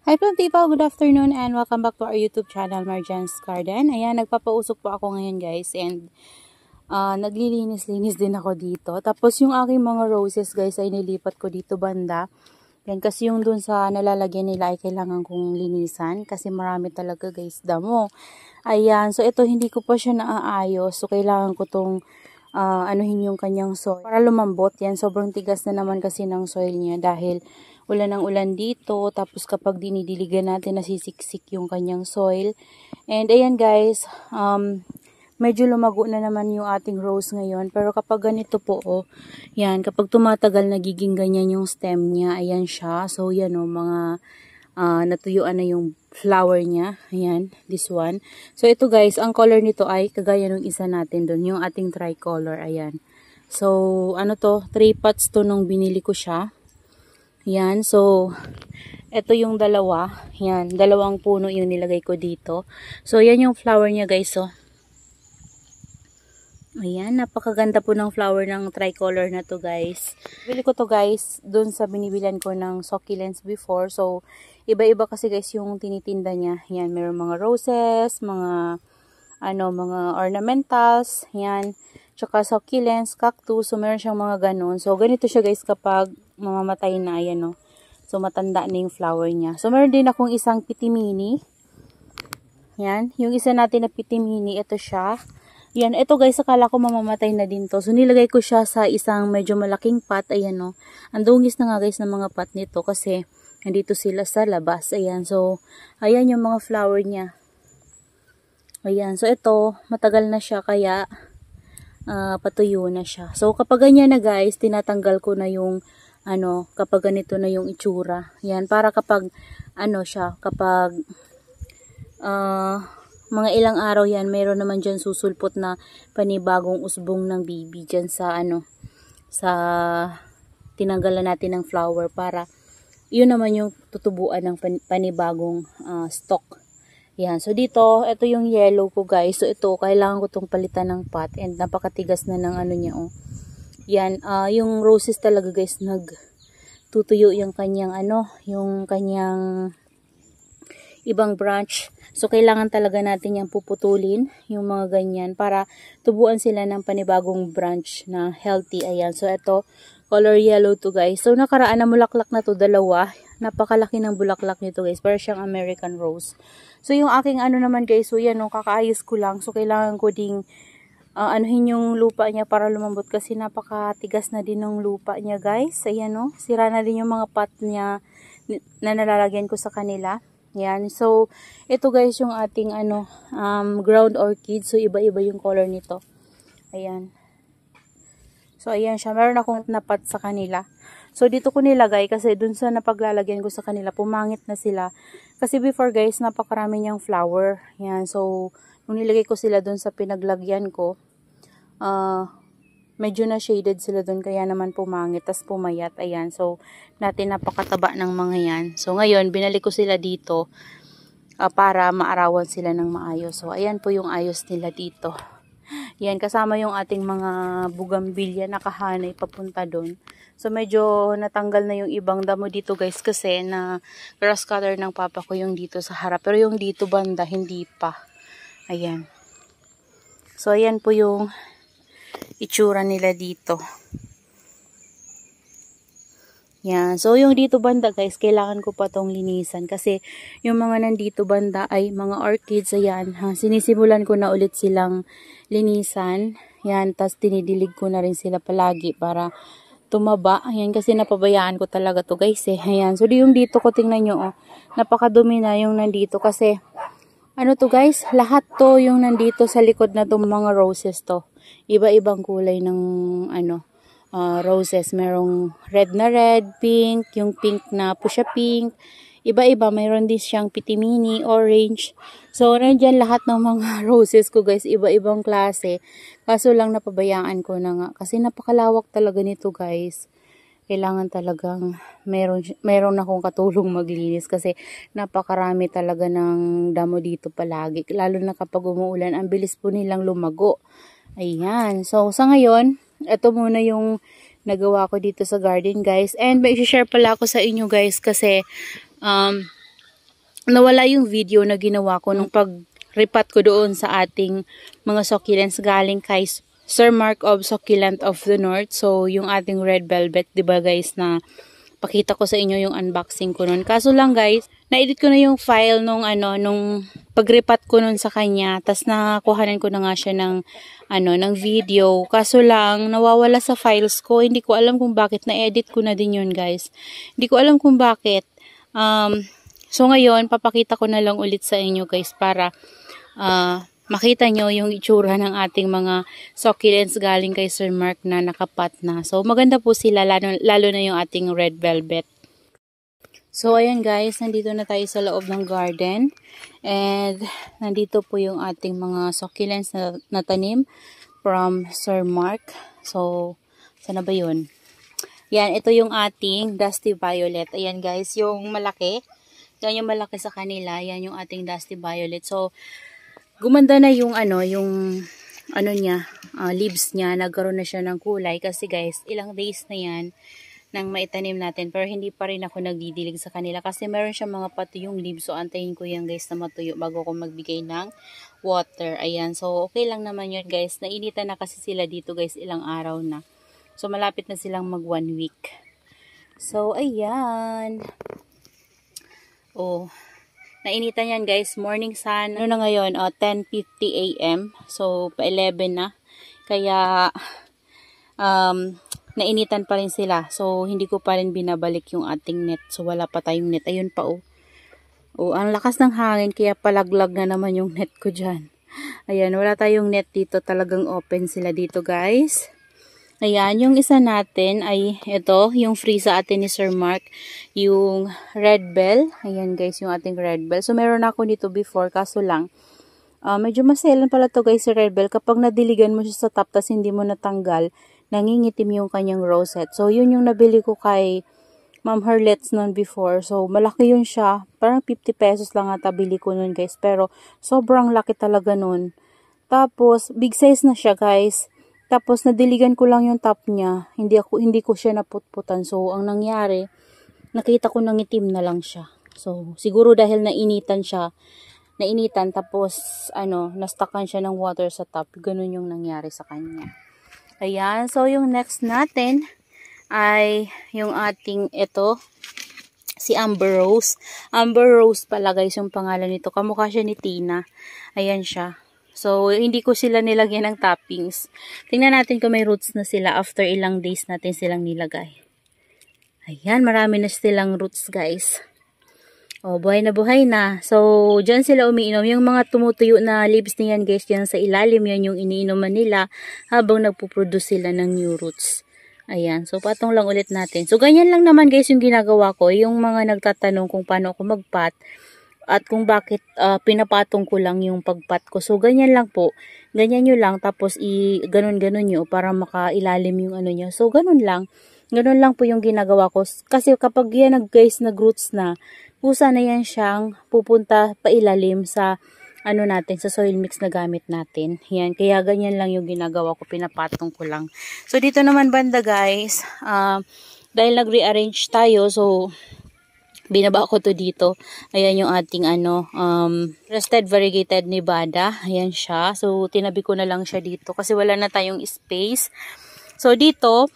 Hi people, good afternoon and welcome back to our YouTube channel, Marjan's Garden. Ayan, nagpapausok po ako ngayon guys and naglilinis-linis din ako dito. Tapos yung aking mga roses guys ay nilipat ko dito banda. Yan, kasi yung dun sa nalalagyan nila ay kailangan kong linisan kasi marami talaga guys damo. Ayan, so ito hindi ko pa siya naaayos. So kailangan ko tong anuhin yung kanyang soil para lumambot. Yan, sobrang tigas na naman kasi ng soil niya dahil ulan ng ulan dito. Tapos kapag dinidiligan natin nasisiksik yung kanyang soil. And ayan guys, medyo lumago na naman yung ating rose ngayon. Pero kapag ganito po, oh, yan, kapag tumatagal nagiging ganyan yung stem niya, ayan siya. So yan oh, mga natuyuan na yung flower niya. Ayan, this one. So ito guys, ang color nito ay kagaya nung isa natin doon, yung ating tricolor. Ayan. So ano to, 3 pots to nung binili ko siya. Ayan, so ito yung dalawa. Ayan, dalawang puno yung nilagay ko dito. So yan yung flower niya guys, oh. Ayan, napakaganda po ng flower ng tricolor na to guys. Bili ko to guys dun sa binibilan ko ng succulents before. So, iba-iba kasi guys yung tinitinda niya. Ayan, meron mga roses, mga ornamentals, ayan, tsaka succulents, cactus. So, meron siyang mga ganun. So, ganito siya guys kapag mamamatay na, ayan, no. So, matanda na yung flower niya. So, meron din akong isang pitimini. Ayan, yung isa natin na pitimini, ito siya. Yan, ito guys, akala ko mamamatay na din to. So, nilagay ko siya sa isang medyo malaking pot. Ayan, no. Ang dungis na nga guys ng mga pot nito kasi nandito sila sa labas. Ayan, so, ayan yung mga flower niya. Ayan, so ito, matagal na siya kaya patuyo na siya. So, kapag ganyan na guys, tinatanggal ko na yung, kapag ganito na yung itsura. Yan, para kapag, kapag, mga ilang araw yan, mayroon naman dyan susulpot na panibagong usbong ng bibi dyan sa sa tinanggalan natin ng flower para yun naman yung tutubuan ng panibagong stock. Yan. So dito, ito yung yellow ko guys. So ito, kailangan ko tong palitan ng pot and napakatigas na ng niya, oh. Yan, yung roses talaga guys, nagtutuyo yung kanyang yung kanyang ibang branch. So, kailangan talaga natin yung puputulin, yung mga ganyan, para tubuan sila ng panibagong branch na healthy. Ayan. So, ito, color yellow to guys. So, nakaraan na bulaklak na to, dalawa. Napakalaki ng bulaklak nito guys. Para siyang American rose. So, yung aking naman guys, so yan, kakaayos ko lang. So, kailangan ko ding anuhin yung lupa niya para lumambot kasi napakatigas na din ng lupa niya guys. Ayan, no. Sira na din yung mga pot niya na nalalagyan ko sa kanila. Yan. So, ito guys yung ating ground orchid. So, iba-iba yung color nito. Ayan. So, ayan siya. Meron akong napat sa kanila. So, dito ko nilagay kasi dun sa napaglalagyan ko sa kanila, pumangit na sila. Kasi before guys, napakarami niyang flower. Yan. So, nung nilagay ko sila dun sa pinaglagyan ko, medyo na shaded sila dun kaya naman pumangit, tas pumayat. Ayan, so natin napakataba ng mga yan. So ngayon binalik ko sila dito para maarawan sila ng maayos. So ayan po yung ayos nila dito. Yan, kasama yung ating mga bugambilya nakahanay papunta dun. So medyo natanggal na yung ibang damo dito guys kasi na grass cutter ng papa ko yung dito sa harap. Pero yung dito banda hindi pa. Ayan. So ayan po yung itsura nila dito. Yan. So, yung dito banda guys, kailangan ko pa tong linisan kasi yung mga nandito banda ay mga orchids. Ayan. Sinisimulan ko na ulit silang linisan. Yan. Tapos, tinidilig ko na rin sila palagi para tumaba. Ayan. Kasi napabayaan ko talaga to guys eh. Ayan. So, yung dito ko tingnan nyo, oh. Napakadumi na yung nandito kasi to guys, lahat to yung nandito sa likod na tong mga roses to. Iba-ibang kulay ng roses. Merong red na red, pink, yung pink na pusha pink. Iba-iba, mayroon din siyang pitimini, orange. So, nandyan lahat ng mga roses ko guys, iba-ibang klase. Kaso lang napabayaan ko na nga. Kasi napakalawak talaga nito guys. Kailangan talagang meron akong katulong maglinis kasi napakarami talaga ng damo dito palagi. Lalo na kapag umuulan, ang bilis po nilang lumago. Ayan. So, sa ngayon, ito muna yung nagawa ko dito sa garden, guys. And may i-share pala ako sa inyo, guys, kasi nawala yung video na ginawa ko nung pag-repat ko doon sa ating mga succulents galing kay Sir Mark of Succulent of the North. So, yung ating red velvet, 'di ba guys, na pakita ko sa inyo yung unboxing ko nun. Kaso lang guys, na-edit ko na yung file nung nung pag-repat ko nun sa kanya. Tas nakakuhanan ko na nga siya ng ng video. Kaso lang nawawala sa files ko. Hindi ko alam kung bakit. Na-edit ko na din yun guys. Hindi ko alam kung bakit. So ngayon, papakita ko na lang ulit sa inyo guys para makita nyo yung itsura ng ating mga succulents galing kay Sir Mark na nakapat na. So, maganda po sila, lalo na yung ating red velvet. So, ayan guys, nandito na tayo sa loob ng garden. And, nandito po yung ating mga succulents na natanim from Sir Mark. So, sana ba yun? Yan, ito yung ating Dusty Violet. Ayan guys, yung malaki. Yan yung malaki sa kanila. Yan yung ating Dusty Violet. So, gumanda na yung niya, leaves niya, nagkaroon na siya ng kulay kasi guys, ilang days na yan nang maitanim natin pero hindi pa rin ako nagdidilig sa kanila kasi meron siya mga patuyong leaves, so antayin ko yan guys na matuyo bago ko magbigay ng water. Ayan, so okay lang naman yun guys, nainitan na kasi sila dito guys, ilang araw na, so malapit na silang mag 1 week. So ayan, nainitan yan guys, morning sun. Ano na ngayon? 10:50 AM. So, pa 11 na. Kaya, nainitan pa rin sila. So, hindi ko pa rin binabalik yung ating net. So, wala pa tayong net. Ayun pa ang lakas ng hangin. Kaya palaglag na naman yung net ko dyan. Ayan, wala tayong net dito. Talagang open sila dito guys. Ayan, yung isa natin ay ito, yung free sa atin ni Sir Mark, yung red bell. Ayan guys, yung ating red bell. So, meron ako nito before, kaso lang, medyo maselan pala to guys, si red bell. Kapag nadiligan mo siya sa top, tas hindi mo natanggal, nangingitim yung kanyang rosette. So, yun yung nabili ko kay Ma'am Herlet's noon before. So, malaki yun siya. Parang 50 pesos lang ata bili ko nun guys. Pero, sobrang laki talaga nun. Tapos, big size na siya guys. Tapos, nadiligan ko lang yung top niya. Hindi ko siya naputputan. So, ang nangyari, nakita ko nang itim na lang siya. So, siguro dahil nainitan siya. Tapos, nastakan siya ng water sa top. Ganun yung nangyari sa kanya. Ayan. So, yung next natin ay yung ating si Amber Rose. Amber Rose pala guys yung pangalan nito. Kamukha siya ni Tina. Ayan siya. So, hindi ko sila nilagyan ng toppings. Tingnan natin kung may roots na sila after ilang days natin silang nilagay. Ayan, marami na silang roots guys. Buhay na buhay na. So, dyan sila umiinom. Yung mga tumutuyo na leaves niyan guys, dyan sa ilalim, yan yung iniinuman nila habang nagpuproduce sila ng new roots. Ayan, so patong lang ulit natin. So, ganyan lang naman guys yung ginagawa ko. Yung mga nagtatanong kung paano ako magpat. At kung bakit pinapatong ko lang yung pagpat ko. So, ganyan lang po. Ganyan nyo lang. Tapos, ganon-ganon nyo para makailalim yung nyo. So, ganon lang. Ganon lang po yung ginagawa ko. Kasi kapag yan guys nag-roots na, pusa na yan siyang pupunta pailalim sa natin, sa soil mix na gamit natin. Yan. Kaya ganyan lang yung ginagawa ko. Pinapatong ko lang. So, dito naman banda guys. Dahil nag-rearrange tayo. So, binaba ko to dito. Ayan yung ating Crested Variegated Nevada. Ayan siya. So, tinabi ko na lang siya dito kasi wala na tayong space. So, dito,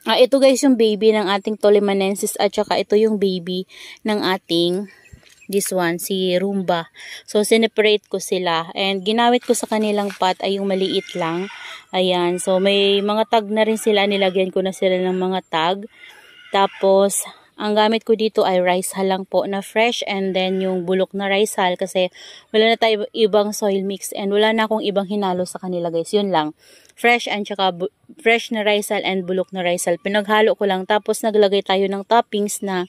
ito guys yung baby ng ating Tolimanensis at saka ito yung baby ng ating this one, si Rumba. So, sineparate ko sila. And, ginamit ko sa kanilang pot ay yung maliit lang. Ayan. So, may mga tag na rin sila. Nilagyan ko na sila ng mga tag. Tapos, ang gamit ko dito ay rice hull lang po na fresh and then yung bulok na rice hull kasi wala na tayo ibang soil mix and wala na akong ibang hinalo sa kanila guys. Yun lang. Fresh and saka fresh na rice hull and bulok na rice hull. Pinaghalo ko lang tapos naglagay tayo ng toppings na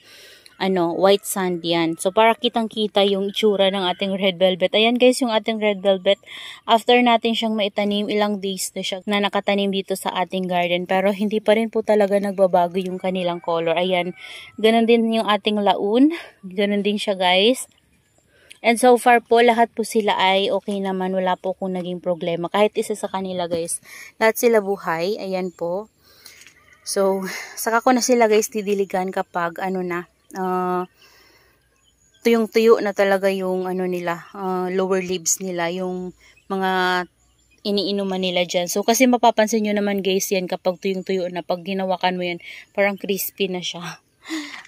white sand yan. So, para kitang-kita yung itsura ng ating red velvet. Ayan guys, yung ating red velvet. After natin siyang maitanim, ilang days na siya na nakatanim dito sa ating garden. Pero, hindi pa rin po talaga nagbabago yung kanilang color. Ayan, ganun din yung ating laun. Ganun din siya guys. And so far po, lahat po sila ay okay naman. Wala po kung naging problema. Kahit isa sa kanila guys. Lahat sila buhay. Ayan po. So, saka ko na sila guys didiligan kapag 3 tuyong-tuyo na talaga yung ano nila, lower leaves nila, yung mga iniinuman nila dyan. So, kasi mapapansin nyo naman guys yan kapag tuyong-tuyo na, pag ginawakan mo yan, parang crispy na siya.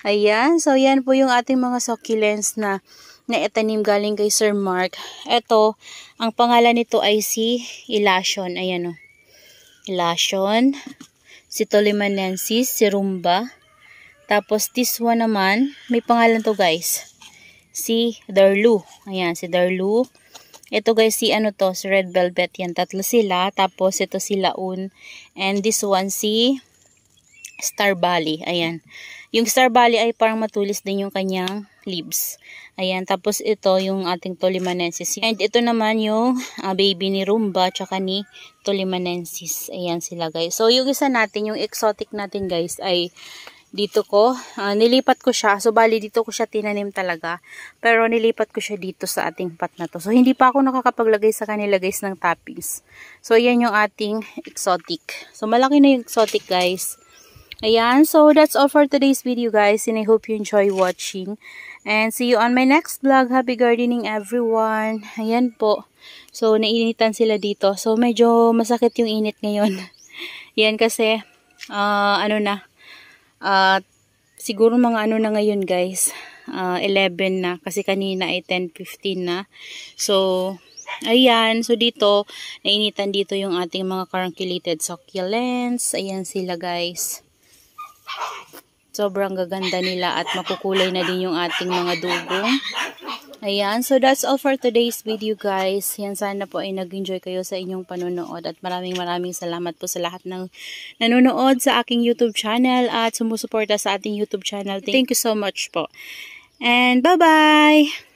Ayan, so yan po yung ating mga succulents na naitanim galing kay Sir Mark. Ito, ang pangalan nito ay si Elasion. Ayan o. Elasion. Si Tolimanensis, si Rumba. Tapos, this one naman, may pangalan to guys. Si Darlu. Ayan, si Darlu. Ito guys, si ano to, si Red Velvet. Yan, tatlo sila. Tapos, ito si Laun. And this one, si Star Valley. Ayan. Yung Star Valley ay parang matulis din yung kanyang leaves. Ayan. Tapos, ito yung ating Tolimanensis. And ito naman yung baby ni Rumba tsaka ni Tolimanensis. Ayan sila guys. So, yung isa natin, yung exotic natin guys, ay dito ko, nilipat ko siya. So, bali dito ko siya tinanim talaga. Pero, nilipat ko siya dito sa ating pot na to. So, hindi pa ako nakakapaglagay sa kanila guys ng toppings. So, yan yung ating exotic. So, malaki na yung exotic guys. Ayan. So, that's all for today's video guys. And I hope you enjoy watching. And see you on my next vlog. Happy gardening everyone. Ayan po. So, nainitan sila dito. So, medyo masakit yung init ngayon. Yan kasi, siguro mga ano na ngayon guys, 11 na, kasi kanina ay 10:15 na. So, ayan, so dito, nainitan dito yung ating mga carunculated succulents. Ayan sila guys. Sobrang gaganda nila at makukulay na din yung ating mga dugong. Ayan, so that's all for today's video guys. Yan, sana po ay nag-enjoy kayo sa inyong panonood at maraming salamat po sa lahat ng nanonood sa aking YouTube channel at sumusuporta sa ating YouTube channel. Thank you so much po. And bye-bye!